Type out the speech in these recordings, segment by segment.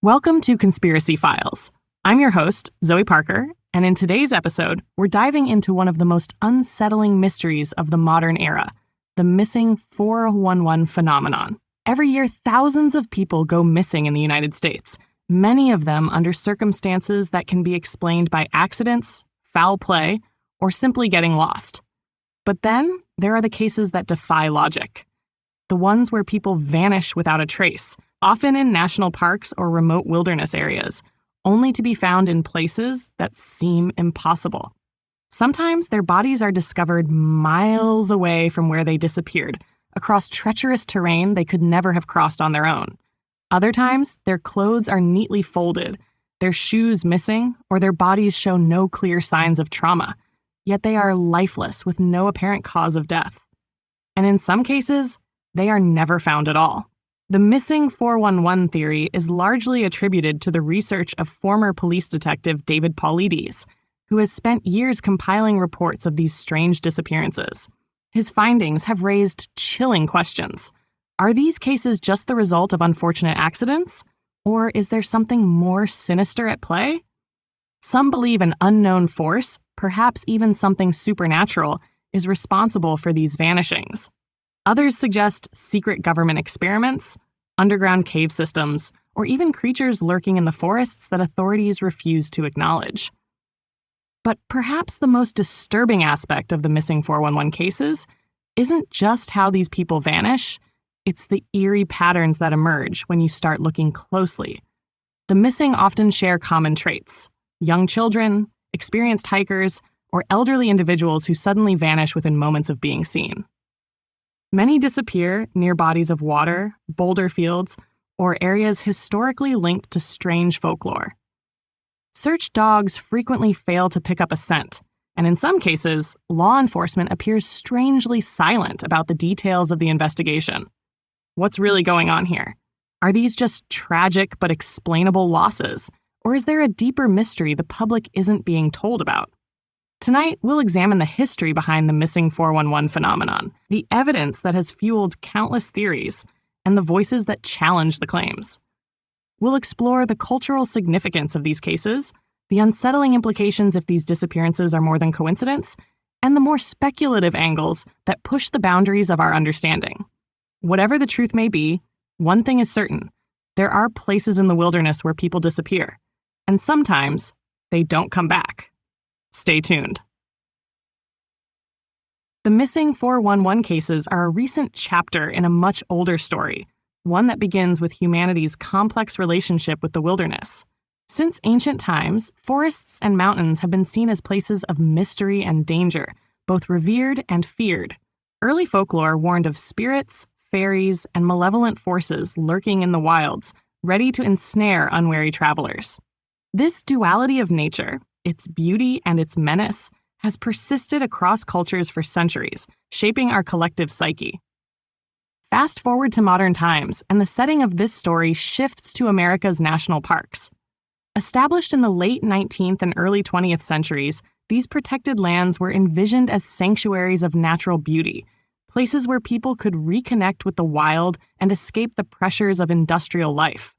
Welcome to Conspiracy Files. I'm your host, Zoe Parker, and in today's episode, we're diving into one of the most unsettling mysteries of the modern era, the missing 411 phenomenon. Every year, thousands of people go missing in the United States, many of them under circumstances that can be explained by accidents, foul play, or simply getting lost. But then, there are the cases that defy logic. The ones where people vanish without a trace, often in national parks or remote wilderness areas, only to be found in places that seem impossible. Sometimes their bodies are discovered miles away from where they disappeared, across treacherous terrain they could never have crossed on their own. Other times, their clothes are neatly folded, their shoes missing, or their bodies show no clear signs of trauma, yet they are lifeless with no apparent cause of death. And in some cases, they are never found at all. The missing 411 theory is largely attributed to the research of former police detective David Paulides, who has spent years compiling reports of these strange disappearances. His findings have raised chilling questions. Are these cases just the result of unfortunate accidents? Or is there something more sinister at play? Some believe an unknown force, perhaps even something supernatural, is responsible for these vanishings. Others suggest secret government experiments, underground cave systems, or even creatures lurking in the forests that authorities refuse to acknowledge. But perhaps the most disturbing aspect of the missing 411 cases isn't just how these people vanish, it's the eerie patterns that emerge when you start looking closely. The missing often share common traits: young children, experienced hikers, or elderly individuals who suddenly vanish within moments of being seen. Many disappear near bodies of water, boulder fields, or areas historically linked to strange folklore. Search dogs frequently fail to pick up a scent, and in some cases, law enforcement appears strangely silent about the details of the investigation. What's really going on here? Are these just tragic but explainable losses, or is there a deeper mystery the public isn't being told about? Tonight, we'll examine the history behind the missing 411 phenomenon, the evidence that has fueled countless theories, and the voices that challenge the claims. We'll explore the cultural significance of these cases, the unsettling implications if these disappearances are more than coincidence, and the more speculative angles that push the boundaries of our understanding. Whatever the truth may be, one thing is certain: there are places in the wilderness where people disappear, and sometimes they don't come back. Stay tuned. The missing 411 cases are a recent chapter in a much older story, one that begins with humanity's complex relationship with the wilderness. Since ancient times, forests and mountains have been seen as places of mystery and danger, both revered and feared. Early folklore warned of spirits, fairies, and malevolent forces lurking in the wilds, ready to ensnare unwary travelers. This duality of nature, its beauty and its menace, has persisted across cultures for centuries, shaping our collective psyche. Fast forward to modern times, and the setting of this story shifts to America's national parks. Established in the late 19th and early 20th centuries, these protected lands were envisioned as sanctuaries of natural beauty, places where people could reconnect with the wild and escape the pressures of industrial life.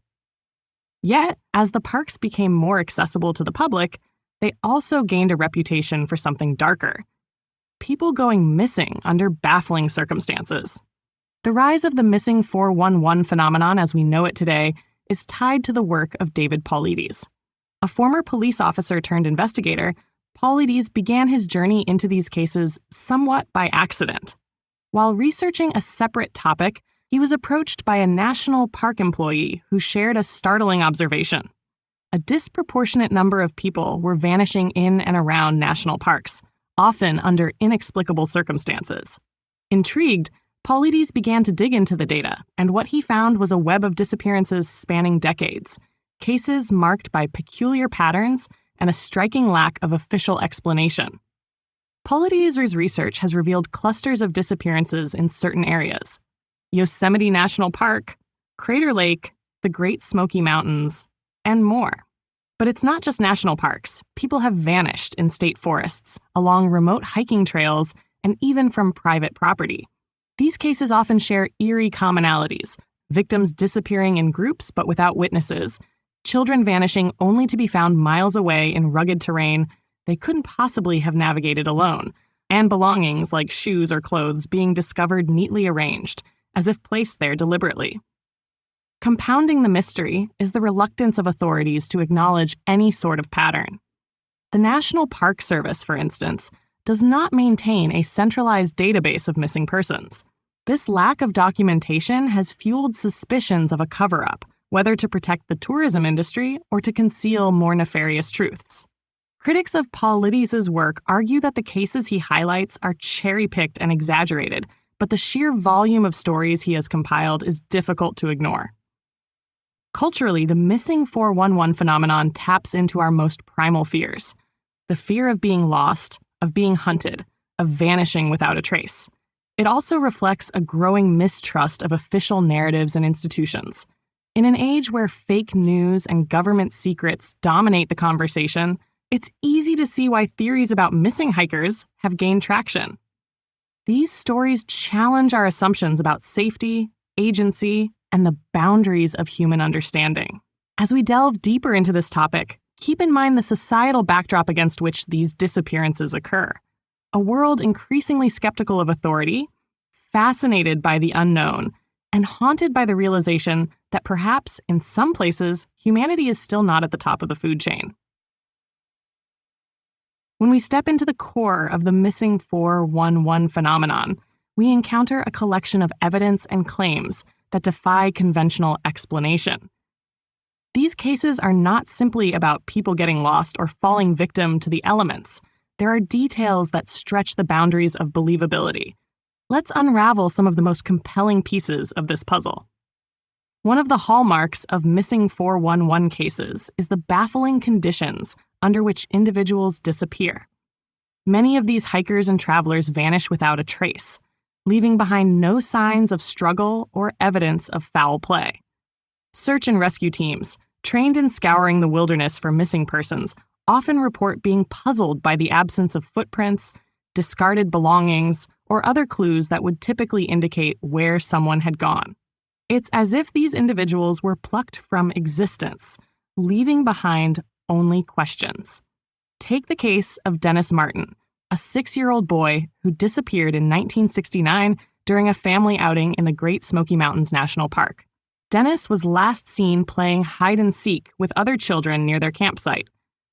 Yet, as the parks became more accessible to the public, they also gained a reputation for something darker: people going missing under baffling circumstances. The rise of the missing 411 phenomenon as we know it today is tied to the work of David Paulides. A former police officer turned investigator, Paulides began his journey into these cases somewhat by accident. While researching a separate topic, he was approached by a national park employee who shared a startling observation. A disproportionate number of people were vanishing in and around national parks, often under inexplicable circumstances. Intrigued, Paulides began to dig into the data, and what he found was a web of disappearances spanning decades, cases marked by peculiar patterns and a striking lack of official explanation. Paulides' research has revealed clusters of disappearances in certain areas: Yosemite National Park, Crater Lake, the Great Smoky Mountains, and more. But it's not just national parks. People have vanished in state forests, along remote hiking trails, and even from private property. These cases often share eerie commonalities: victims disappearing in groups but without witnesses, Children vanishing only to be found miles away in rugged terrain they couldn't possibly have navigated alone, and belongings like shoes or clothes being discovered neatly arranged, as if placed there deliberately. Compounding the mystery is the reluctance of authorities to acknowledge any sort of pattern. The National Park Service, for instance, does not maintain a centralized database of missing persons. This lack of documentation has fueled suspicions of a cover-up, whether to protect the tourism industry or to conceal more nefarious truths. Critics of Paul Liddy's work argue that the cases he highlights are cherry-picked and exaggerated, but the sheer volume of stories he has compiled is difficult to ignore. Culturally, the missing 411 phenomenon taps into our most primal fears: the fear of being lost, of being hunted, of vanishing without a trace. It also reflects a growing mistrust of official narratives and institutions. In an age where fake news and government secrets dominate the conversation, it's easy to see why theories about missing hikers have gained traction. These stories challenge our assumptions about safety, agency, and the boundaries of human understanding. As we delve deeper into this topic, keep in mind the societal backdrop against which these disappearances occur. A world increasingly skeptical of authority, fascinated by the unknown, and haunted by the realization that perhaps, in some places, humanity is still not at the top of the food chain. When we step into the core of the missing 411 phenomenon, we encounter a collection of evidence and claims that defy conventional explanation. These cases are not simply about people getting lost or falling victim to the elements. There are details that stretch the boundaries of believability. Let's unravel some of the most compelling pieces of this puzzle. One of the hallmarks of missing 411 cases is the baffling conditions under which individuals disappear. Many of these hikers and travelers vanish without a trace, leaving behind no signs of struggle or evidence of foul play. Search and rescue teams, trained in scouring the wilderness for missing persons, often report being puzzled by the absence of footprints, discarded belongings, or other clues that would typically indicate where someone had gone. It's as if these individuals were plucked from existence, leaving behind only questions. Take the case of Dennis Martin, a 6-year-old boy who disappeared in 1969 during a family outing in the Great Smoky Mountains National Park. Dennis was last seen playing hide and seek with other children near their campsite.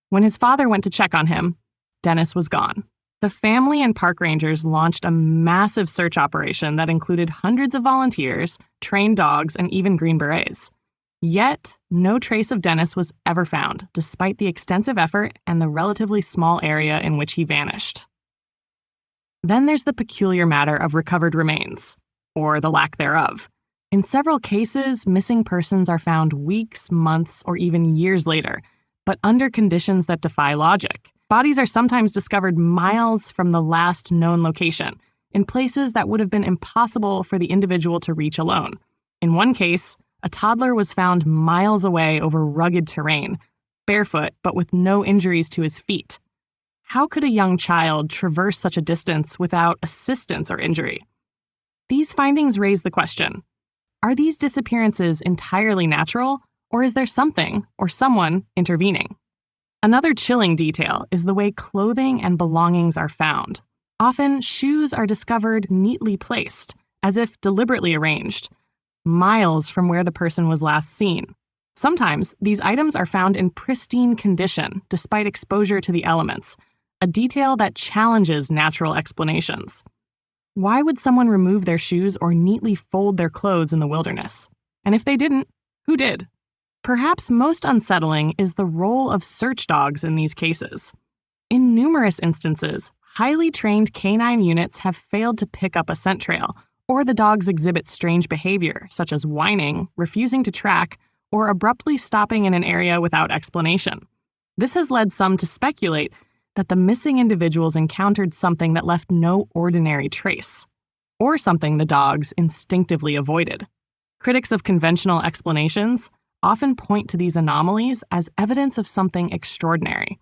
When his father went to check on him, Dennis was gone. The family and park rangers launched a massive search operation that included hundreds of volunteers, trained dogs, and even Green Berets. Yet, no trace of Dennis was ever found, despite the extensive effort and the relatively small area in which he vanished. Then there's the peculiar matter of recovered remains, or the lack thereof. In several cases, missing persons are found weeks, months, or even years later, but under conditions that defy logic. Bodies are sometimes discovered miles from the last known location, in places that would have been impossible for the individual to reach alone. In one case, a toddler was found miles away over rugged terrain, barefoot but with no injuries to his feet. How could a young child traverse such a distance without assistance or injury? These findings raise the question: are these disappearances entirely natural, or is there something or someone intervening? Another chilling detail is the way clothing and belongings are found. Often, shoes are discovered neatly placed, as if deliberately arranged, miles from where the person was last seen. Sometimes, these items are found in pristine condition despite exposure to the elements, a detail that challenges natural explanations. Why would someone remove their shoes or neatly fold their clothes in the wilderness? And if they didn't, who did? Perhaps most unsettling is the role of search dogs in these cases. In numerous instances, highly trained canine units have failed to pick up a scent trail, or the dogs exhibit strange behavior, such as whining, refusing to track, or abruptly stopping in an area without explanation. This has led some to speculate that the missing individuals encountered something that left no ordinary trace, or something the dogs instinctively avoided. Critics of conventional explanations often point to these anomalies as evidence of something extraordinary.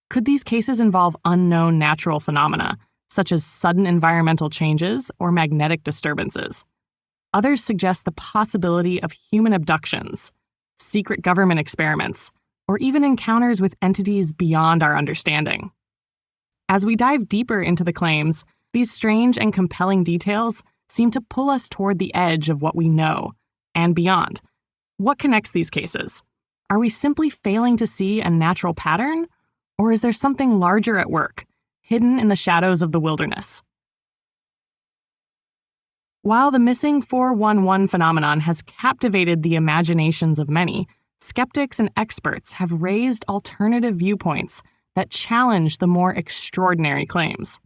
Could these cases involve unknown natural phenomena, such as sudden environmental changes or magnetic disturbances? Others suggest the possibility of human abductions, secret government experiments, or even encounters with entities beyond our understanding. As we dive deeper into the claims, these strange and compelling details seem to pull us toward the edge of what we know and beyond. What connects these cases? Are we simply failing to see a natural pattern? Or is there something larger at work, hidden in the shadows of the wilderness? While the missing 411 phenomenon has captivated the imaginations of many, skeptics and experts have raised alternative viewpoints that challenge the more extraordinary claims.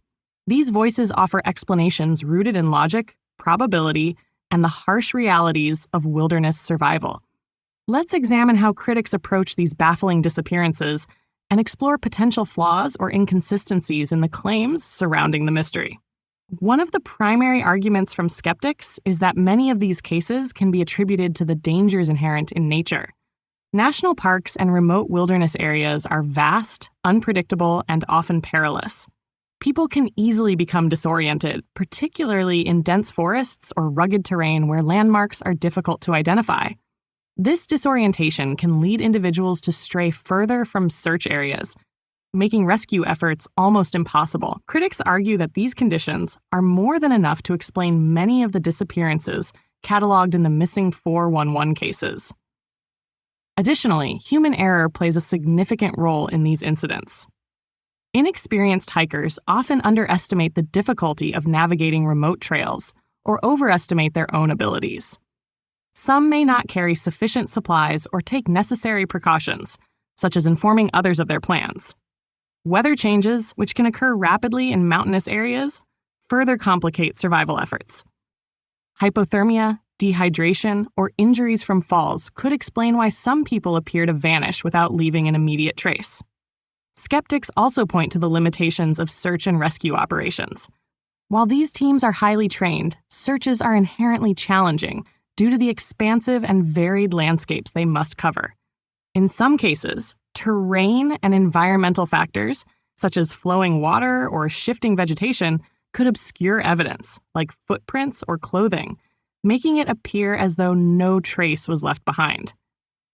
These voices offer explanations rooted in logic, probability, and the harsh realities of wilderness survival. Let's examine how critics approach these baffling disappearances and explore potential flaws or inconsistencies in the claims surrounding the mystery. One of the primary arguments from skeptics is that many of these cases can be attributed to the dangers inherent in nature. National parks and remote wilderness areas are vast, unpredictable, and often perilous. People can easily become disoriented, particularly in dense forests or rugged terrain where landmarks are difficult to identify. This disorientation can lead individuals to stray further from search areas, making rescue efforts almost impossible. Critics argue that these conditions are more than enough to explain many of the disappearances cataloged in the missing 411 cases. Additionally, human error plays a significant role in these incidents. Inexperienced hikers often underestimate the difficulty of navigating remote trails or overestimate their own abilities. Some may not carry sufficient supplies or take necessary precautions, such as informing others of their plans. Weather changes, which can occur rapidly in mountainous areas, further complicate survival efforts. Hypothermia, dehydration, or injuries from falls could explain why some people appear to vanish without leaving an immediate trace. Skeptics also point to the limitations of search and rescue operations. While these teams are highly trained, searches are inherently challenging due to the expansive and varied landscapes they must cover. In some cases, terrain and environmental factors, such as flowing water or shifting vegetation, could obscure evidence, like footprints or clothing, making it appear as though no trace was left behind.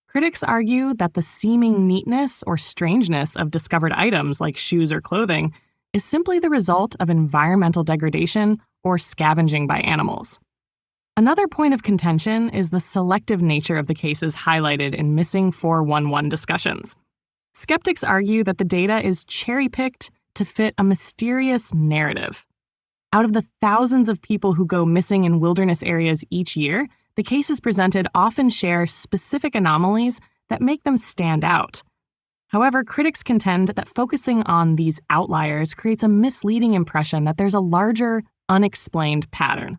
Critics argue that the seeming neatness or strangeness of discovered items like shoes or clothing is simply the result of environmental degradation or scavenging by animals. Another point of contention is the selective nature of the cases highlighted in missing 411 discussions. Skeptics argue that the data is cherry-picked to fit a mysterious narrative. Out of the thousands of people who go missing in wilderness areas each year, the cases presented often share specific anomalies that make them stand out. However, critics contend that focusing on these outliers creates a misleading impression that there's a larger, unexplained pattern.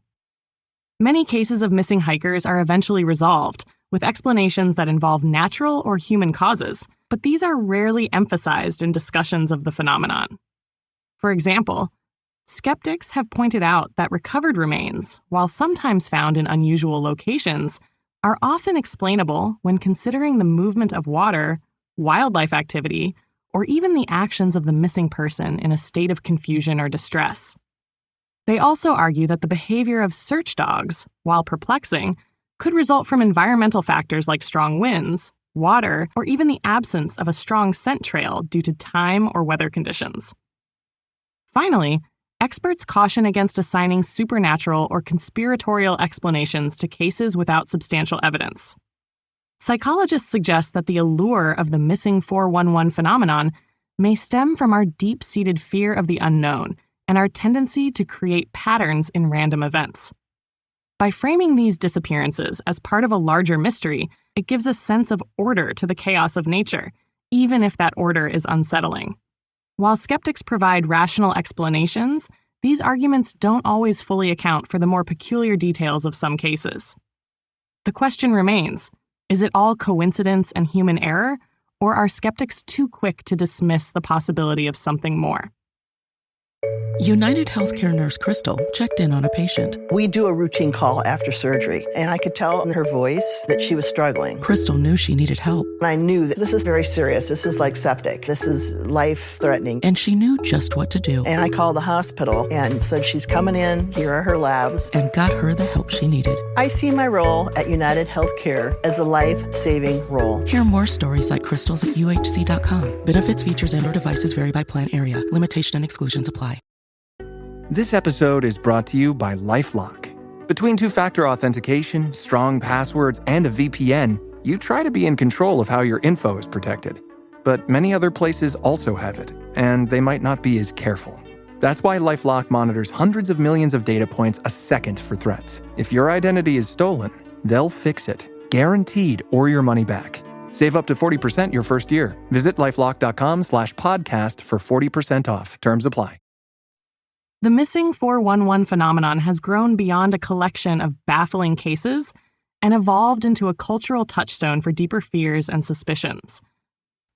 Many cases of missing hikers are eventually resolved, with explanations that involve natural or human causes, but these are rarely emphasized in discussions of the phenomenon. For example, skeptics have pointed out that recovered remains, while sometimes found in unusual locations, are often explainable when considering the movement of water, wildlife activity, or even the actions of the missing person in a state of confusion or distress. They also argue that the behavior of search dogs, while perplexing, could result from environmental factors like strong winds, water, or even the absence of a strong scent trail due to time or weather conditions. Finally, experts caution against assigning supernatural or conspiratorial explanations to cases without substantial evidence. Psychologists suggest that the allure of the missing 411 phenomenon may stem from our deep-seated fear of the unknown and our tendency to create patterns in random events. By framing these disappearances as part of a larger mystery, it gives a sense of order to the chaos of nature, even if that order is unsettling. While skeptics provide rational explanations, these arguments don't always fully account for the more peculiar details of some cases. The question remains, is it all coincidence and human error, or are skeptics too quick to dismiss the possibility of something more? United Healthcare nurse Crystal checked in on a patient. We do a routine call after surgery, and I could tell in her voice that she was struggling. Crystal knew she needed help. I knew that this is very serious. This is like septic. This is life-threatening. And she knew just what to do. And I called the hospital and said, she's coming in. Here are her labs. And got her the help she needed. I see my role at United Healthcare as a life-saving role. Hear more stories like Crystal's at uhc.com. Benefits, features, and/or devices vary by plan area. Limitation and exclusions apply. This episode is brought to you by LifeLock. Between two-factor authentication, strong passwords, and a VPN, you try to be in control of how your info is protected. But many other places also have it, and they might not be as careful. That's why LifeLock monitors hundreds of millions of data points a second for threats. If your identity is stolen, they'll fix it, guaranteed, or your money back. Save up to 40% your first year. Visit lifelock.com/podcast for 40% off. Terms apply. The missing 411 phenomenon has grown beyond a collection of baffling cases and evolved into a cultural touchstone for deeper fears and suspicions.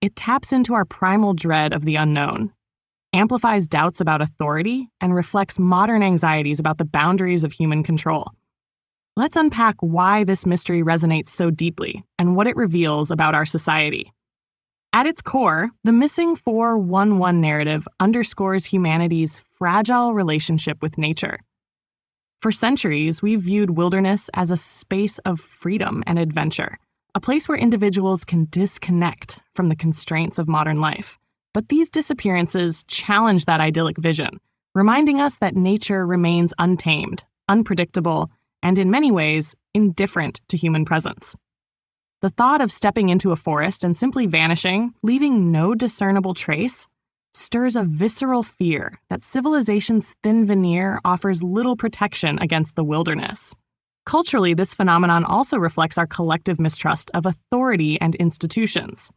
It taps into our primal dread of the unknown, amplifies doubts about authority, and reflects modern anxieties about the boundaries of human control. Let's unpack why this mystery resonates so deeply and what it reveals about our society. At its core, the missing 411 narrative underscores humanity's fragile relationship with nature. For centuries, we've viewed wilderness as a space of freedom and adventure, a place where individuals can disconnect from the constraints of modern life. But these disappearances challenge that idyllic vision, reminding us that nature remains untamed, unpredictable, and in many ways, indifferent to human presence. The thought of stepping into a forest and simply vanishing, leaving no discernible trace, stirs a visceral fear that civilization's thin veneer offers little protection against the wilderness. Culturally, this phenomenon also reflects our collective mistrust of authority and institutions.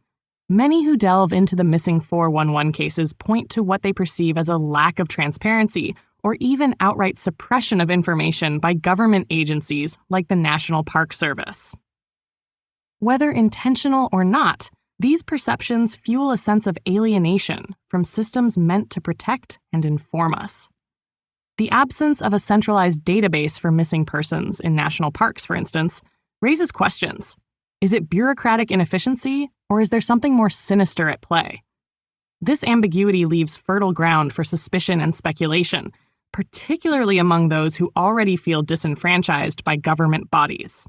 Many who delve into the missing 411 cases point to what they perceive as a lack of transparency or even outright suppression of information by government agencies like the National Park Service. Whether intentional or not, these perceptions fuel a sense of alienation from systems meant to protect and inform us. The absence of a centralized database for missing persons in national parks, for instance, raises questions. Is it bureaucratic inefficiency, or is there something more sinister at play? This ambiguity leaves fertile ground for suspicion and speculation, particularly among those who already feel disenfranchised by government bodies.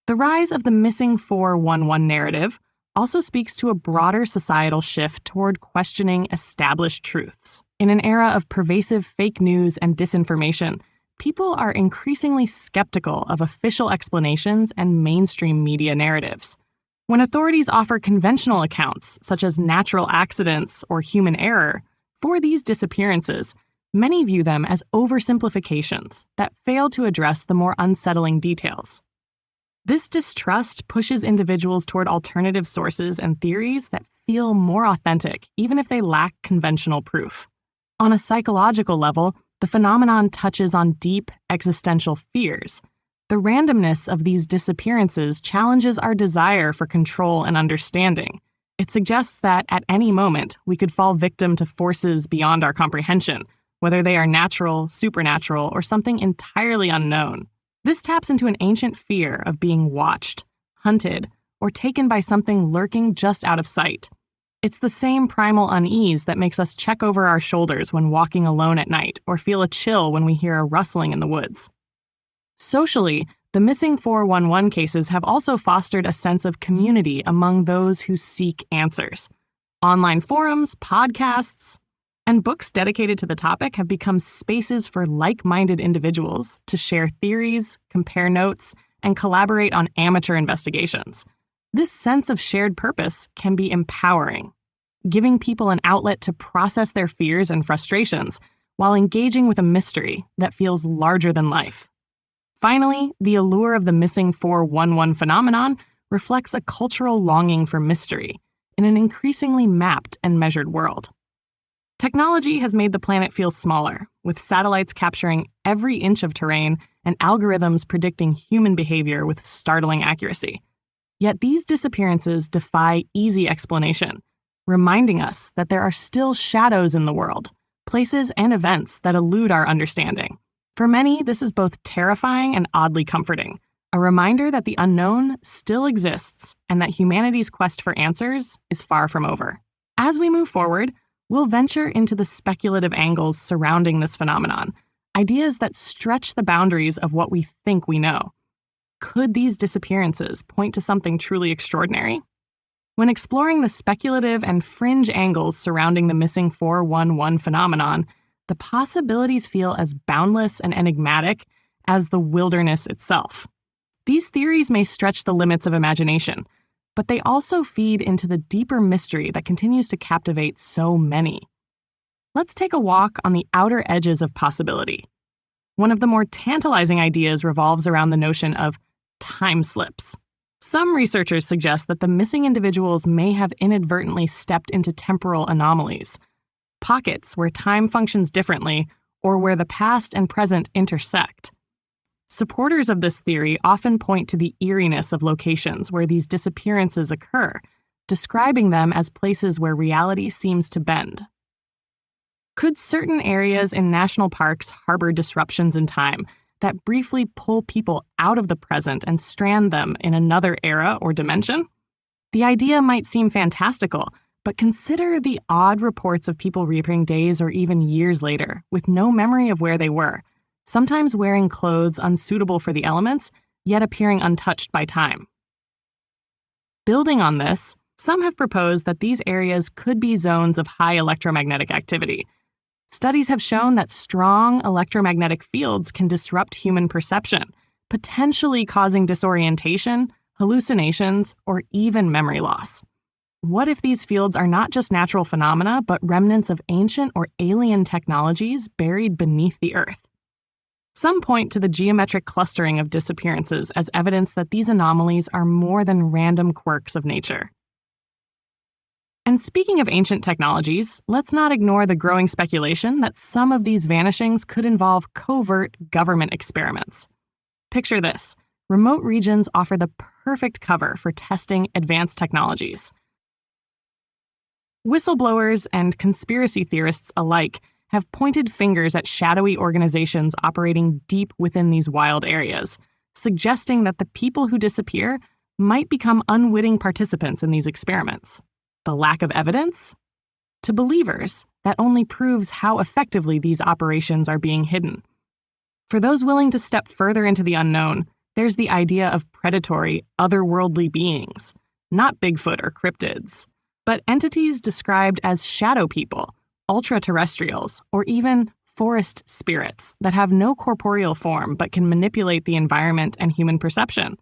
The rise of the missing 411 narrative also speaks to a broader societal shift toward questioning established truths. In an era of pervasive fake news and disinformation, people are increasingly skeptical of official explanations and mainstream media narratives. When authorities offer conventional accounts, such as natural accidents or human error, for these disappearances, many view them as oversimplifications that fail to address the more unsettling details. This distrust pushes individuals toward alternative sources and theories that feel more authentic, even if they lack conventional proof. On a psychological level, the phenomenon touches on deep existential fears. The randomness of these disappearances challenges our desire for control and understanding. It suggests that at any moment, we could fall victim to forces beyond our comprehension, whether they are natural, supernatural, or something entirely unknown. This taps into an ancient fear of being watched, hunted, or taken by something lurking just out of sight. It's the same primal unease that makes us check over our shoulders when walking alone at night or feel a chill when we hear a rustling in the woods. Socially, the missing 411 cases have also fostered a sense of community among those who seek answers. Online forums, podcasts, and books dedicated to the topic have become spaces for like-minded individuals to share theories, compare notes, and collaborate on amateur investigations. This sense of shared purpose can be empowering, giving people an outlet to process their fears and frustrations while engaging with a mystery that feels larger than life. Finally, the allure of the missing 411 phenomenon reflects a cultural longing for mystery in an increasingly mapped and measured world. Technology has made the planet feel smaller, with satellites capturing every inch of terrain and algorithms predicting human behavior with startling accuracy. Yet these disappearances defy easy explanation, reminding us that there are still shadows in the world, places and events that elude our understanding. For many, this is both terrifying and oddly comforting, a reminder that the unknown still exists and that humanity's quest for answers is far from over. As we move forward, we'll venture into the speculative angles surrounding this phenomenon, ideas that stretch the boundaries of what we think we know. Could these disappearances point to something truly extraordinary? When exploring the speculative and fringe angles surrounding the missing 411 phenomenon, the possibilities feel as boundless and enigmatic as the wilderness itself. These theories may stretch the limits of imagination, but they also feed into the deeper mystery that continues to captivate so many. Let's take a walk on the outer edges of possibility. One of the more tantalizing ideas revolves around the notion of time slips. Some researchers suggest that the missing individuals may have inadvertently stepped into temporal anomalies, pockets where time functions differently or where the past and present intersect. Supporters of this theory often point to the eeriness of locations where these disappearances occur, describing them as places where reality seems to bend. Could certain areas in national parks harbor disruptions in time that briefly pull people out of the present and strand them in another era or dimension? The idea might seem fantastical, but consider the odd reports of people reappearing days or even years later with no memory of where they were, sometimes wearing clothes unsuitable for the elements, yet appearing untouched by time. Building on this, some have proposed that these areas could be zones of high electromagnetic activity. Studies have shown that strong electromagnetic fields can disrupt human perception, potentially causing disorientation, hallucinations, or even memory loss. What if these fields are not just natural phenomena, but remnants of ancient or alien technologies buried beneath the earth? Some point to the geometric clustering of disappearances as evidence that these anomalies are more than random quirks of nature. And speaking of ancient technologies, let's not ignore the growing speculation that some of these vanishings could involve covert government experiments. Picture this: remote regions offer the perfect cover for testing advanced technologies. Whistleblowers and conspiracy theorists alike have pointed fingers at shadowy organizations operating deep within these wild areas, suggesting that the people who disappear might become unwitting participants in these experiments. The lack of evidence? To believers, that only proves how effectively these operations are being hidden. For those willing to step further into the unknown, there's the idea of predatory, otherworldly beings, not Bigfoot or cryptids, but entities described as shadow people, ultra-terrestrials, or even forest spirits that have no corporeal form but can manipulate the environment and human perception.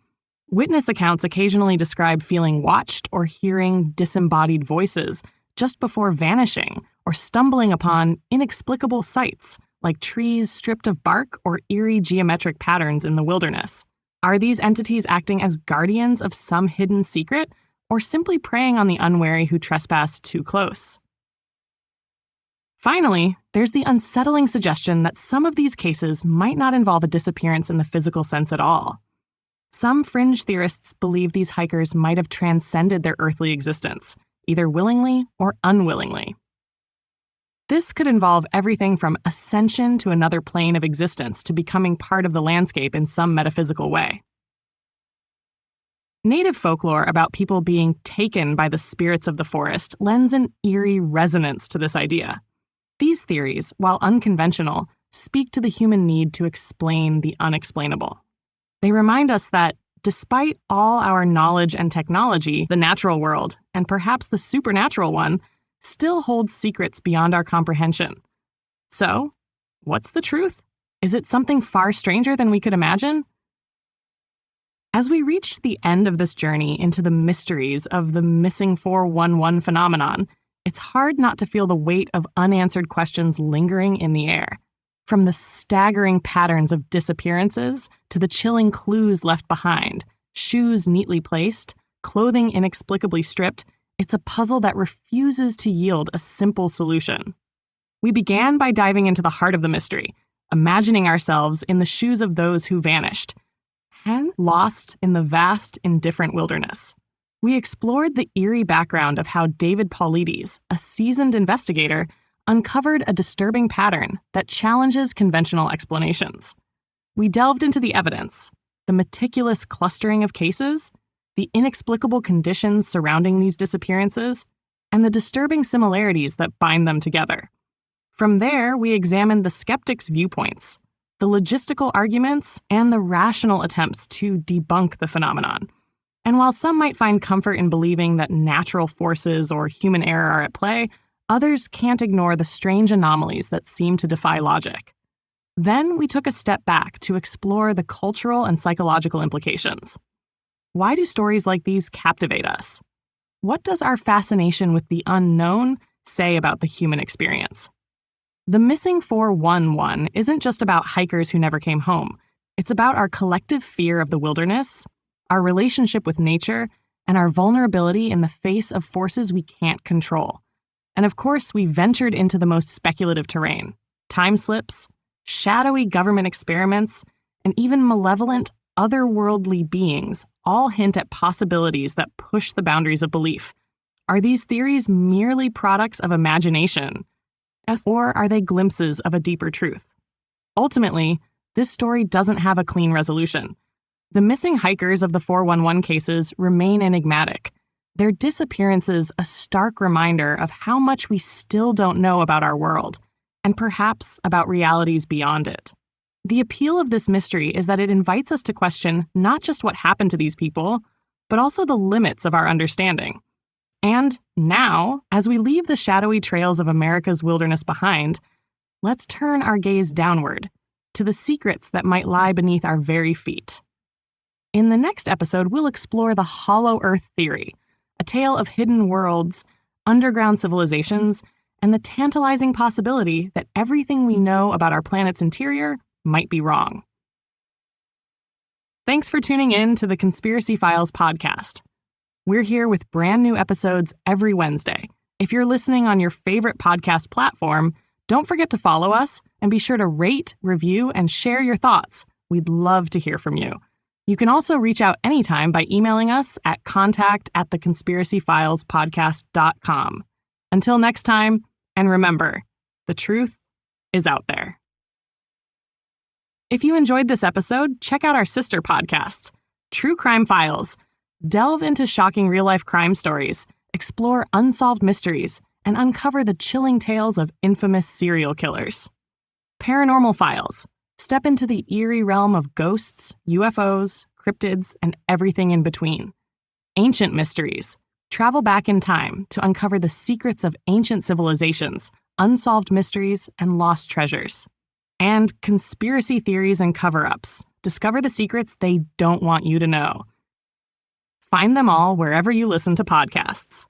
Witness accounts occasionally describe feeling watched or hearing disembodied voices just before vanishing or stumbling upon inexplicable sights like trees stripped of bark or eerie geometric patterns in the wilderness. Are these entities acting as guardians of some hidden secret or simply preying on the unwary who trespass too close? Finally, there's the unsettling suggestion that some of these cases might not involve a disappearance in the physical sense at all. Some fringe theorists believe these hikers might have transcended their earthly existence, either willingly or unwillingly. This could involve everything from ascension to another plane of existence to becoming part of the landscape in some metaphysical way. Native folklore about people being taken by the spirits of the forest lends an eerie resonance to this idea. These theories, while unconventional, speak to the human need to explain the unexplainable. They remind us that, despite all our knowledge and technology, the natural world, and perhaps the supernatural one, still holds secrets beyond our comprehension. So, what's the truth? Is it something far stranger than we could imagine? As we reach the end of this journey into the mysteries of the missing 411 phenomenon, it's hard not to feel the weight of unanswered questions lingering in the air. From the staggering patterns of disappearances to the chilling clues left behind, shoes neatly placed, clothing inexplicably stripped, it's a puzzle that refuses to yield a simple solution. We began by diving into the heart of the mystery, imagining ourselves in the shoes of those who vanished, and lost in the vast, indifferent wilderness. We explored the eerie background of how David Paulides, a seasoned investigator, uncovered a disturbing pattern that challenges conventional explanations. We delved into the evidence, the meticulous clustering of cases, the inexplicable conditions surrounding these disappearances, and the disturbing similarities that bind them together. From there, we examined the skeptics' viewpoints, the logistical arguments, and the rational attempts to debunk the phenomenon. And while some might find comfort in believing that natural forces or human error are at play, others can't ignore the strange anomalies that seem to defy logic. Then we took a step back to explore the cultural and psychological implications. Why do stories like these captivate us? What does our fascination with the unknown say about the human experience? The Missing 411 isn't just about hikers who never came home. It's about our collective fear of the wilderness, our relationship with nature, and our vulnerability in the face of forces we can't control. And of course, we ventured into the most speculative terrain: time slips, shadowy government experiments, and even malevolent, otherworldly beings all hint at possibilities that push the boundaries of belief. Are these theories merely products of imagination, or are they glimpses of a deeper truth? Ultimately, this story doesn't have a clean resolution. The missing hikers of the 411 cases remain enigmatic, their disappearances a stark reminder of how much we still don't know about our world, and perhaps about realities beyond it. The appeal of this mystery is that it invites us to question not just what happened to these people, but also the limits of our understanding. And now, as we leave the shadowy trails of America's wilderness behind, let's turn our gaze downward to the secrets that might lie beneath our very feet. In the next episode, we'll explore the Hollow Earth theory, a tale of hidden worlds, underground civilizations, and the tantalizing possibility that everything we know about our planet's interior might be wrong. Thanks for tuning in to the Conspiracy Files podcast. We're here with brand new episodes every Wednesday. If you're listening on your favorite podcast platform, don't forget to follow us and be sure to rate, review, and share your thoughts. We'd love to hear from you. You can also reach out anytime by emailing us at contact@theconspiracyfilespodcast.com. Until next time, and remember, the truth is out there. If you enjoyed this episode, check out our sister podcasts, True Crime Files. Delve into shocking real-life crime stories, explore unsolved mysteries, and uncover the chilling tales of infamous serial killers. Paranormal Files. Step into the eerie realm of ghosts, UFOs, cryptids, and everything in between. Ancient Mysteries. Travel back in time to uncover the secrets of ancient civilizations, unsolved mysteries, and lost treasures. And Conspiracy Theories and Cover-Ups. Discover the secrets they don't want you to know. Find them all wherever you listen to podcasts.